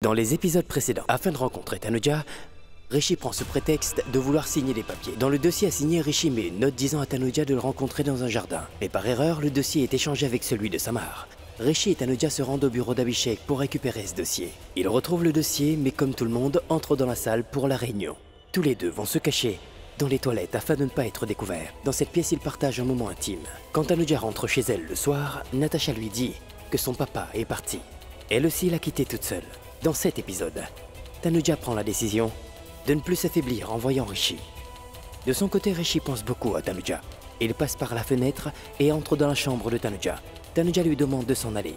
Dans les épisodes précédents, afin de rencontrer Tanuja, Rishi prend ce prétexte de vouloir signer les papiers. Dans le dossier à signer, Rishi met une note disant à Tanuja de le rencontrer dans un jardin. Mais par erreur, le dossier est échangé avec celui de Samar. Rishi et Tanuja se rendent au bureau d'Abhishek pour récupérer ce dossier. Ils retrouvent le dossier, mais comme tout le monde, entrent dans la salle pour la réunion. Tous les deux vont se cacher dans les toilettes afin de ne pas être découverts. Dans cette pièce, ils partagent un moment intime. Quand Tanuja rentre chez elle le soir, Natasha lui dit que son papa est parti. Elle aussi l'a quitté toute seule. Dans cet épisode, Tanuja prend la décision de ne plus s'affaiblir en voyant Rishi. De son côté, Rishi pense beaucoup à Tanuja. Il passe par la fenêtre et entre dans la chambre de Tanuja. Tanuja lui demande de s'en aller.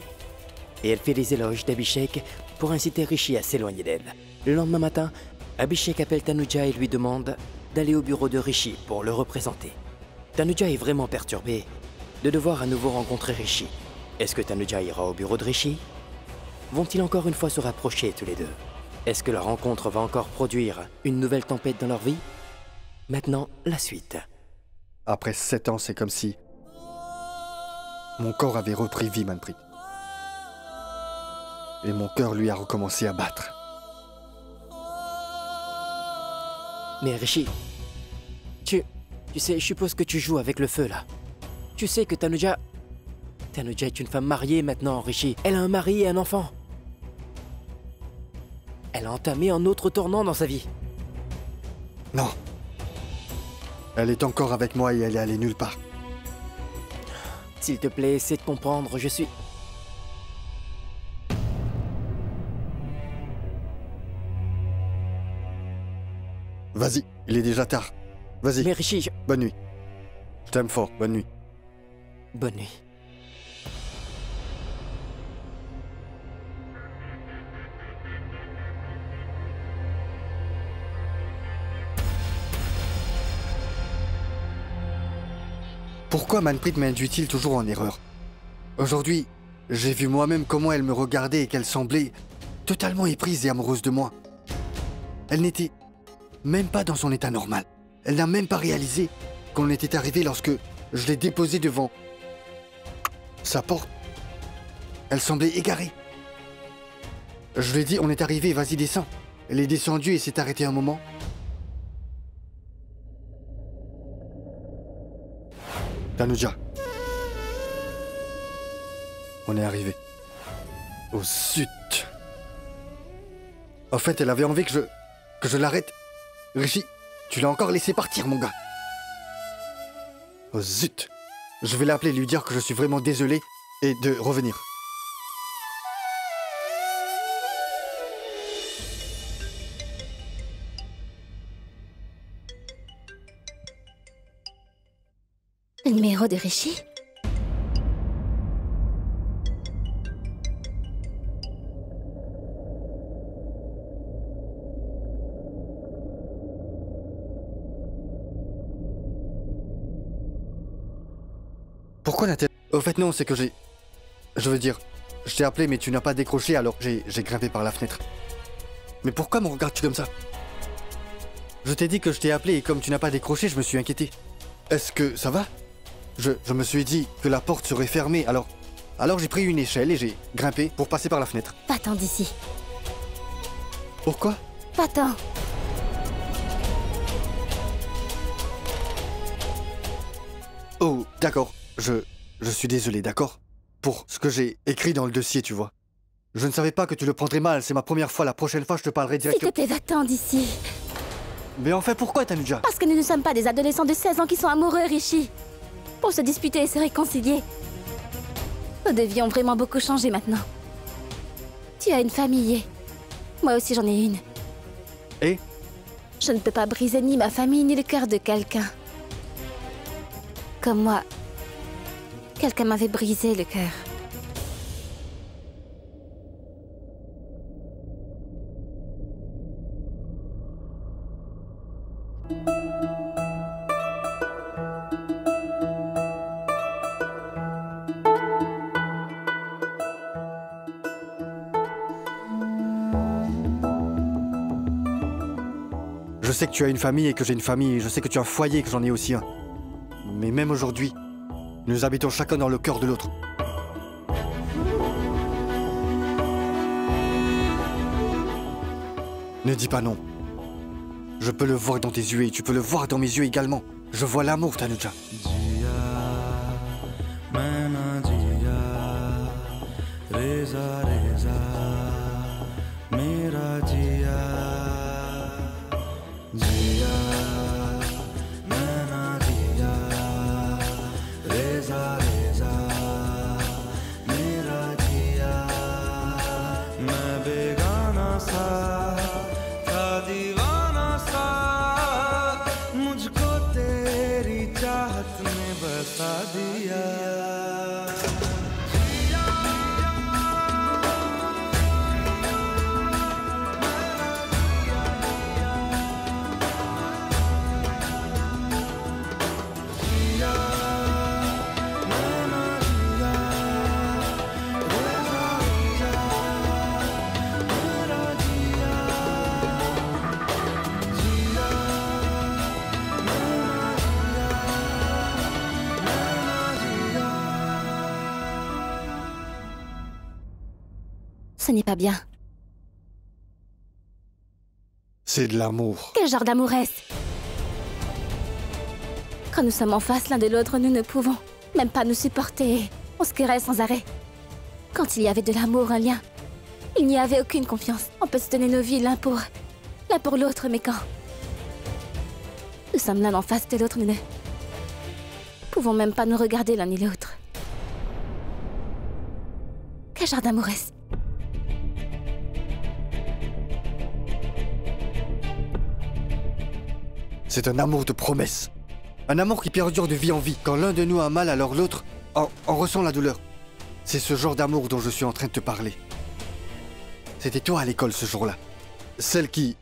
Et elle fait les éloges d'Abhishek pour inciter Rishi à s'éloigner d'elle. Le lendemain matin, Abhishek appelle Tanuja et lui demande d'aller au bureau de Rishi pour le représenter. Tanuja est vraiment perturbée de devoir à nouveau rencontrer Rishi. Est-ce que Tanuja ira au bureau de Rishi? Vont-ils encore une fois se rapprocher tous les deux? Est-ce que leur rencontre va encore produire une nouvelle tempête dans leur vie? Maintenant, la suite. Après 7 ans, c'est comme si mon corps avait repris vie, Manpreet. Et mon cœur lui a recommencé à battre. Mais Rishi, tu sais, je suppose que tu joues avec le feu là. Tu sais que Tanuja est une femme mariée maintenant, Rishi. Elle a un mari et un enfant. Elle a entamé un autre tournant dans sa vie. Non. Elle est encore avec moi et elle est allée nulle part. S'il te plaît, essaie de comprendre, je suis... Vas-y, il est déjà tard. Vas-y. Mais Rishi, Bonne nuit. Je t'aime fort, bonne nuit. Bonne nuit. Pourquoi Manpreet m'induit-il toujours en erreur? Aujourd'hui, j'ai vu moi-même comment elle me regardait et qu'elle semblait totalement éprise et amoureuse de moi. Elle n'était même pas dans son état normal. Elle n'a même pas réalisé qu'on était arrivé lorsque je l'ai déposée devant sa porte. Elle semblait égarée. Je lui ai dit, on est arrivé, vas-y descends. Elle est descendue et s'est arrêtée un moment. Tanuja. On est arrivé. Oh zut. En fait, elle avait envie que je l'arrête. Rishi, tu l'as encore laissé partir, mon gars. Oh zut. Je vais l'appeler, lui dire que je suis vraiment désolé et de revenir. Le numéro de Rishi? Pourquoi n'a-t-elle... Au fait, non, c'est que j'ai... Je veux dire, je t'ai appelé mais tu n'as pas décroché alors j'ai grimpé par la fenêtre. Mais pourquoi me regardes-tu comme ça? Je t'ai dit que je t'ai appelé et comme tu n'as pas décroché, je me suis inquiété. Est-ce que ça va? Je me suis dit que la porte serait fermée, alors j'ai pris une échelle et j'ai grimpé pour passer par la fenêtre. Va-t'en d'ici. Pourquoi? Va-t'en. Oh, d'accord. Je suis désolé, d'accord? Pour ce que j'ai écrit dans le dossier, tu vois. Je ne savais pas que tu le prendrais mal, c'est ma première fois, la prochaine fois je te parlerai S'il te directement. plaît, va-t'en d'ici. Mais en fait, pourquoi, Tanuja? Parce que nous ne sommes pas des adolescents de 16 ans qui sont amoureux, Rishi. Pour se disputer et se réconcilier. Nos devies ont vraiment beaucoup changé maintenant. Tu as une famille et... moi aussi j'en ai une. Et? Je ne peux pas briser ni ma famille ni le cœur de quelqu'un. Comme moi, quelqu'un m'avait brisé le cœur. Je sais que tu as une famille et que j'ai une famille, je sais que tu as un foyer et que j'en ai aussi un. Mais même aujourd'hui, nous habitons chacun dans le cœur de l'autre. Ne dis pas non. Je peux le voir dans tes yeux et tu peux le voir dans mes yeux également. Je vois l'amour, Tanuja. Ce n'est pas bien. C'est de l'amour. Quel genre d'amour est-ce? Quand nous sommes en face l'un de l'autre, nous ne pouvons même pas nous supporter. On se querelle sans arrêt. Quand il y avait de l'amour, un lien, il n'y avait aucune confiance. On peut se donner nos vies l'un pour l'autre, mais quand nous sommes l'un en face de l'autre, nous ne pouvons même pas nous regarder l'un et l'autre. Quel genre d'amour est-ce? C'est un amour de promesse. Un amour qui perdure de vie en vie. Quand l'un de nous a mal, alors l'autre en ressent la douleur. C'est ce genre d'amour dont je suis en train de te parler. C'était toi à l'école ce jour-là. Celle qui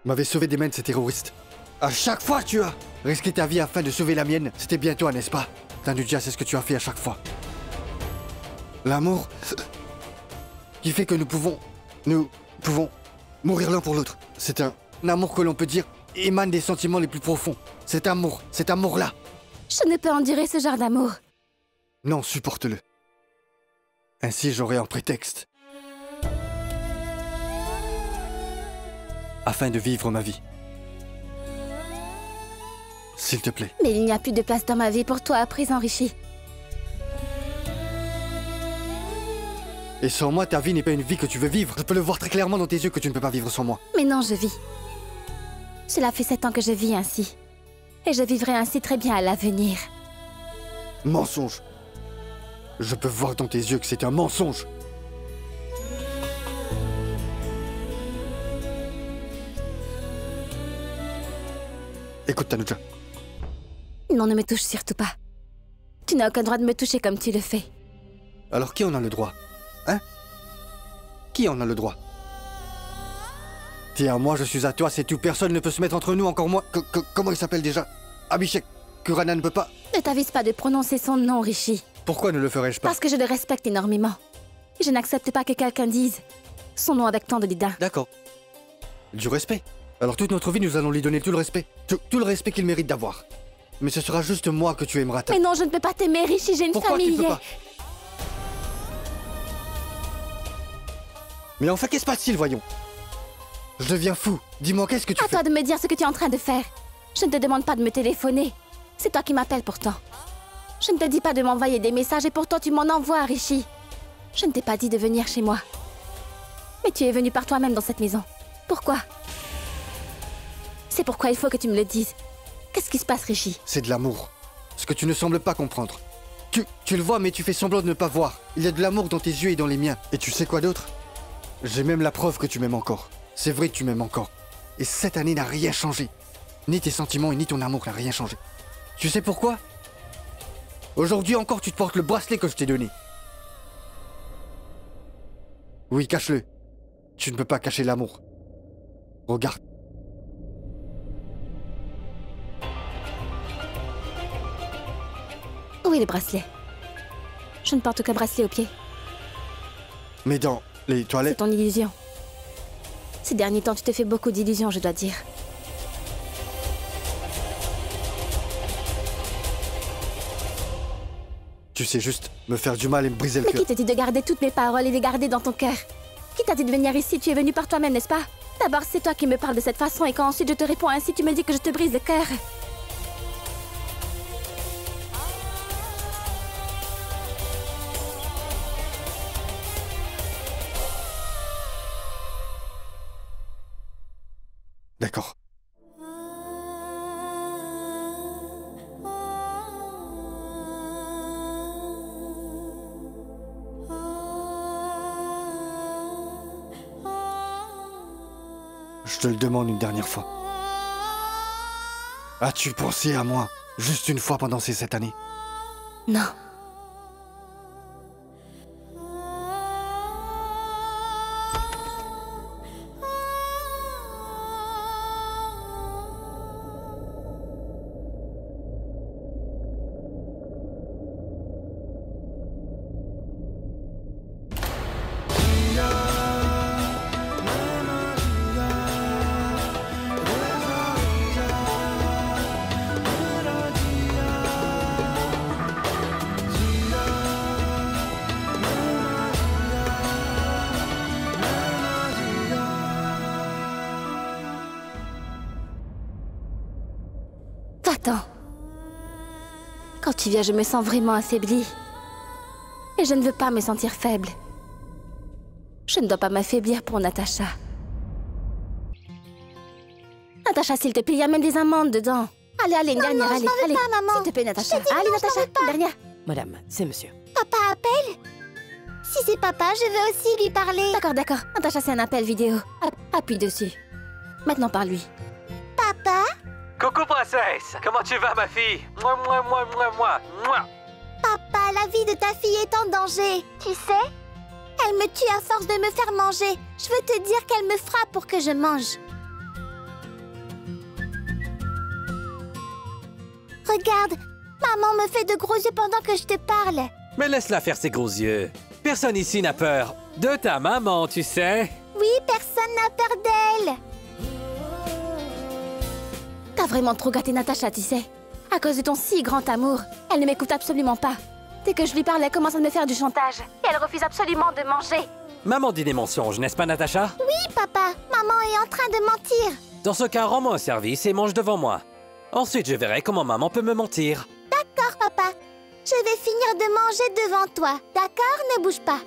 m'avait sauvé des mains de ces terroristes. À chaque fois tu as risqué ta vie afin de sauver la mienne. C'était bien toi, n'est-ce pas? Tanuja, c'est ce que tu as fait à chaque fois. L'amour qui fait que nous pouvons mourir l'un pour l'autre. C'est un amour que l'on peut dire émane des sentiments les plus profonds. Cet amour-là. Je ne peux endurer ce genre d'amour. Non, supporte-le. Ainsi, j'aurai un prétexte. Afin de vivre ma vie. S'il te plaît. Mais il n'y a plus de place dans ma vie pour toi à présent, Rishi. Et sans moi, ta vie n'est pas une vie que tu veux vivre. Je peux le voir très clairement dans tes yeux que tu ne peux pas vivre sans moi. Mais non, je vis. Cela fait 7 ans que je vis ainsi. Et je vivrai ainsi très bien à l'avenir. Mensonge. Je peux voir dans tes yeux que c'est un mensonge. Écoute, Tanuja. Non, ne me touche surtout pas. Tu n'as aucun droit de me toucher comme tu le fais. Alors qui en a le droit? Hein? Qui en a le droit? T'es à moi, je suis à toi, c'est tout. Personne ne peut se mettre entre nous, encore moi. Comment il s'appelle déjà? Abhishek. Kurana ne peut pas. Ne t'avise pas de prononcer son nom, Rishi. Pourquoi ne le ferais-je pas? Parce que je le respecte énormément. Et je n'accepte pas que quelqu'un dise son nom avec tant de dédain. D'accord. Du respect. Alors toute notre vie, nous allons lui donner tout le respect. Tout le respect qu'il mérite d'avoir. Mais ce sera juste moi que tu aimeras. Mais non, je ne peux pas t'aimer, Rishi, j'ai une Pourquoi famille. Tu peux pas? Mais enfin, qu'est-ce qui se passe-t-il, voyons? Je deviens fou. Dis-moi, qu'est-ce que tu fais? À toi de me dire ce que tu es en train de faire. Je ne te demande pas de me téléphoner. C'est toi qui m'appelles pourtant. Je ne te dis pas de m'envoyer des messages et pourtant tu m'en envoies, Rishi. Je ne t'ai pas dit de venir chez moi. Mais tu es venu par toi-même dans cette maison. Pourquoi? C'est pourquoi il faut que tu me le dises. Qu'est-ce qui se passe, Rishi? C'est de l'amour. Ce que tu ne sembles pas comprendre. Tu le vois, mais tu fais semblant de ne pas voir. Il y a de l'amour dans tes yeux et dans les miens. Et tu sais quoi d'autre? J'ai même la preuve que tu m'aimes encore. C'est vrai que tu m'aimes encore. Et cette année n'a rien changé. Ni tes sentiments et ni ton amour n'a rien changé. Tu sais pourquoi? Aujourd'hui encore, tu te portes le bracelet que je t'ai donné. Oui, cache-le. Tu ne peux pas cacher l'amour. Regarde. Où est le bracelet? Je ne porte aucun bracelet au pied. Mais dans les C'est toilettes... ton illusion. Ces derniers temps, tu te fais beaucoup d'illusions, je dois dire. Tu sais juste me faire du mal et me briser le Mais cœur. qui te dit de garder toutes mes paroles et de les garder dans ton cœur? Qui t'a dit de venir ici? Tu es venu par toi-même, n'est-ce pas? D'abord, c'est toi qui me parles de cette façon et quand ensuite je te réponds ainsi, tu me dis que je te brise le cœur. D'accord. Je te le demande une dernière fois. As-tu pensé à moi juste une fois pendant ces 7 années? Non. Va-t'en. Quand tu viens, je me sens vraiment affaiblie. Et je ne veux pas me sentir faible. Je ne dois pas m'affaiblir pour Natacha. Natacha, s'il te plaît, il y a même des amandes dedans. Allez, allez, une dernière, allez, allez. pas, maman. S'il te plaît, Natacha. Je t'ai dit Allez, non, je Natacha, n'en veux pas. une dernière. Madame, c'est monsieur. Papa appelle? Si c'est papa, je veux aussi lui parler. D'accord, d'accord. Natacha, c'est un appel vidéo. Appuie dessus. Maintenant, parle-lui. Papa? Coucou princesse, comment tu vas ma fille? Moi. Papa, la vie de ta fille est en danger. Tu sais? Elle me tue à force de me faire manger. Je veux te dire qu'elle me frappe pour que je mange. Regarde, maman me fait de gros yeux pendant que je te parle. Mais laisse-la faire ses gros yeux. Personne ici n'a peur de ta maman, tu sais. Oui, personne n'a peur d'elle. T'as vraiment trop gâté Natacha, tu sais. À cause de ton si grand amour, elle ne m'écoute absolument pas. Dès que je lui parle, elle commence à me faire du chantage. Et elle refuse absolument de manger. Maman dit des mensonges, n'est-ce pas Natacha? Oui, papa, maman est en train de mentir. Dans ce cas, rends-moi un service et mange devant moi. Ensuite, je verrai comment maman peut me mentir. D'accord, papa. Je vais finir de manger devant toi. D'accord? Ne bouge pas.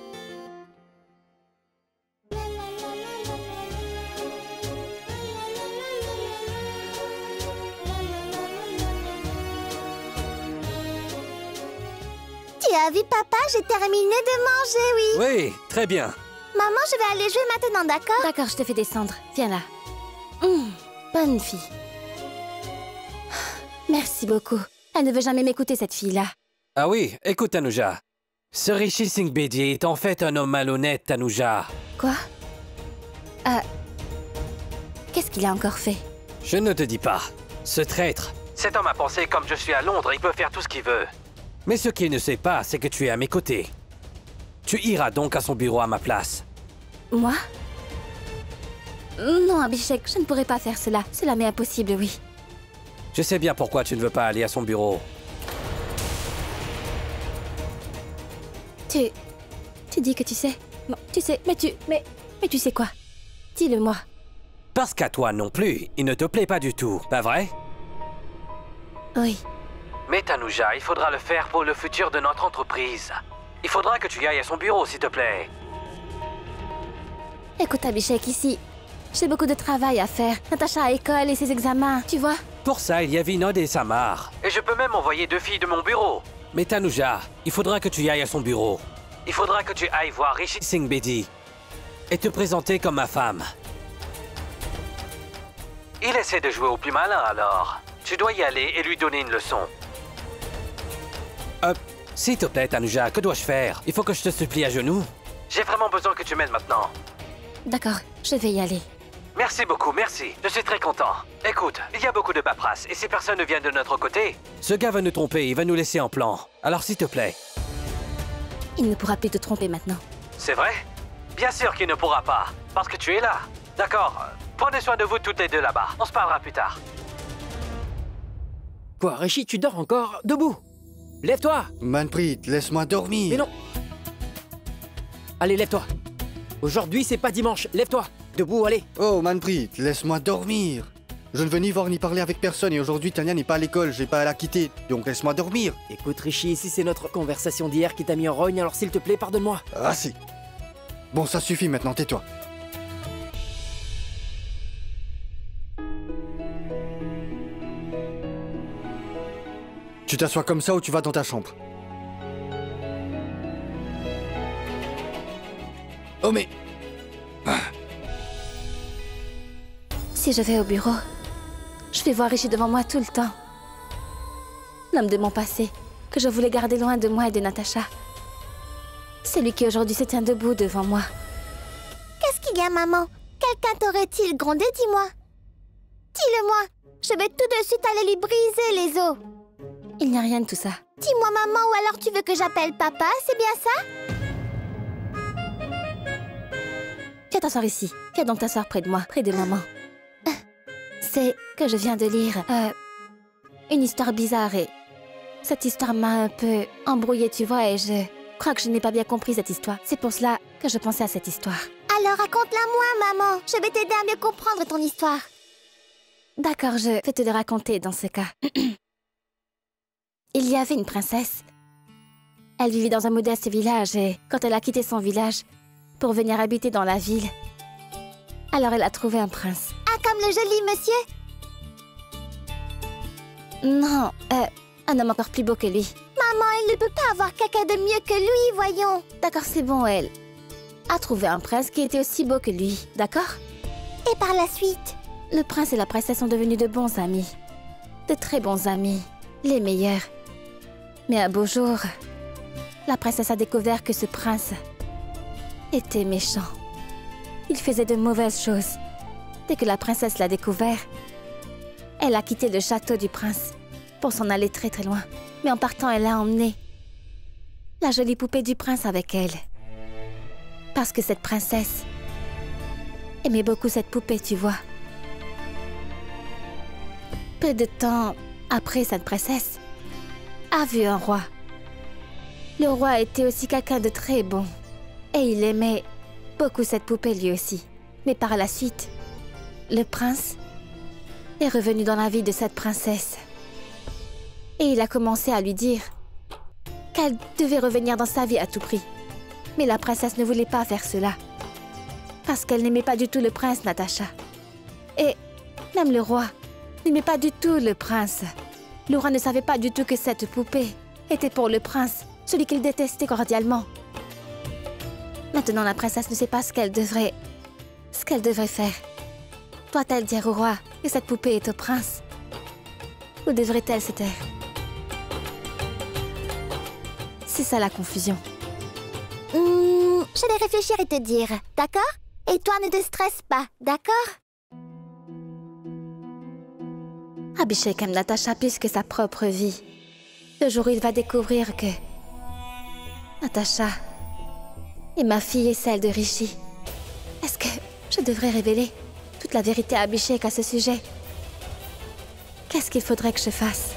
Tu as vu, papa? J'ai terminé de manger, oui. Oui, très bien. Maman, je vais aller jouer maintenant, d'accord? D'accord, je te fais descendre. Viens là. Bonne fille. Merci beaucoup. Elle ne veut jamais m'écouter, cette fille-là. Ah oui, écoute Tanuja. Ce Rishi Singh Bedi est en fait un homme malhonnête, Tanuja. Quoi? Qu'est-ce qu'il a encore fait? Je ne te dis pas. Ce traître. Cet homme a pensé comme je suis à Londres, il peut faire tout ce qu'il veut. Mais ce qu'il ne sait pas, c'est que tu es à mes côtés. Tu iras donc à son bureau à ma place. Moi? Non, Abhishek, je ne pourrais pas faire cela. Cela m'est impossible, oui. Je sais bien pourquoi tu ne veux pas aller à son bureau. Tu dis que tu sais. Non, tu sais, mais tu sais quoi? Dis-le-moi. Parce qu'à toi non plus, il ne te plaît pas du tout, pas vrai? Oui. Mais Tanuja, il faudra le faire pour le futur de notre entreprise. Il faudra que tu ailles à son bureau, s'il te plaît. Écoute, Abhishek, ici, j'ai beaucoup de travail à faire. Natacha à l'école et ses examens, tu vois? Pour ça, il y a Vinod et Samar. Et je peux même envoyer 2 filles de mon bureau. Mais Tanuja, il faudra que tu ailles à son bureau. Il faudra que tu ailles voir Rishi Singh Bedi et te présenter comme ma femme. Il essaie de jouer au plus malin alors. Tu dois y aller et lui donner une leçon. S'il te plaît, Tanuja, que dois-je faire? Il faut que je te supplie à genoux. J'ai vraiment besoin que tu m'aides maintenant. D'accord, je vais y aller. Merci beaucoup, merci. Je suis très content. Écoute, il y a beaucoup de paperasse et si personne ne vient de notre côté, ce gars va nous tromper, il va nous laisser en plan. Alors s'il te plaît. Il ne pourra plus te tromper maintenant. C'est vrai? Bien sûr qu'il ne pourra pas, parce que tu es là. D'accord, prenez soin de vous toutes les deux là-bas. On se parlera plus tard. Quoi, Rishi, tu dors encore? Debout! Lève-toi! Manpreet, laisse-moi dormir. Mais non! Allez, lève-toi! Aujourd'hui, c'est pas dimanche, lève-toi! Debout, allez. Oh, Manpreet, laisse-moi dormir. Je ne veux ni voir ni parler avec personne et aujourd'hui Tanya n'est pas à l'école, j'ai pas à la quitter, donc laisse-moi dormir. Écoute Rishi, si c'est notre conversation d'hier qui t'a mis en rogne, alors s'il te plaît, pardonne-moi. Assez. Bon, ça suffit maintenant, tais-toi. Tu t'assois comme ça ou tu vas dans ta chambre? Oh mais... Si je vais au bureau, je vais voir Rishi devant moi tout le temps. L'homme de mon passé, que je voulais garder loin de moi et de Natacha. Celui qui aujourd'hui se tient debout devant moi. Qu'est-ce qu'il y a, maman? Quelqu'un t'aurait-il grondé, dis-moi? Dis-le-moi. Je vais tout de suite aller lui briser les os. Il n'y a rien de tout ça. Dis-moi, maman, ou alors tu veux que j'appelle papa, c'est bien ça? Viens t'asseoir ici. Viens donc t'asseoir près de moi, près de maman. C'est que je viens de lire une histoire bizarre et cette histoire m'a un peu embrouillée, tu vois, et je crois que je n'ai pas bien compris cette histoire. C'est pour cela que je pensais à cette histoire. Alors raconte-la-moi, maman. Je vais t'aider à mieux comprendre ton histoire. D'accord, je vais te le raconter dans ce cas. Il y avait une princesse. Elle vivait dans un modeste village et quand elle a quitté son village pour venir habiter dans la ville, alors elle a trouvé un prince. Ah, comme le joli monsieur? Non, un homme encore plus beau que lui. Maman, il ne peut pas avoir quelqu'un de mieux que lui, voyons. D'accord, c'est bon, elle a trouvé un prince qui était aussi beau que lui, d'accord? Et par la suite? Le prince et la princesse sont devenus de bons amis. De très bons amis, les meilleurs. Mais un beau jour, la princesse a découvert que ce prince était méchant. Il faisait de mauvaises choses. Dès que la princesse l'a découvert, elle a quitté le château du prince pour s'en aller très très loin. Mais en partant, elle a emmené la jolie poupée du prince avec elle. Parce que cette princesse aimait beaucoup cette poupée, tu vois. Peu de temps après, cette princesse a vu un roi. Le roi était aussi quelqu'un de très bon. Et il aimait beaucoup cette poupée lui aussi. Mais par la suite, le prince est revenu dans la vie de cette princesse. Et il a commencé à lui dire qu'elle devait revenir dans sa vie à tout prix. Mais la princesse ne voulait pas faire cela. Parce qu'elle n'aimait pas du tout le prince, Natacha. Et même le roi n'aimait pas du tout le prince. Le roi ne savait pas du tout que cette poupée était pour le prince, celui qu'il détestait cordialement. Maintenant, la princesse ne sait pas ce qu'elle devrait faire. Doit-elle dire au roi que cette poupée est au prince? Ou devrait-elle se taire? C'est ça la confusion. Je vais réfléchir et te dire, d'accord? Et toi, ne te stresse pas, d'accord? Abhishek aime Natacha plus que sa propre vie. Le jour où il va découvrir que Natacha est ma fille et celle de Rishi. Est-ce que je devrais révéler toute la vérité à Abhishek à ce sujet? Qu'est-ce qu'il faudrait que je fasse?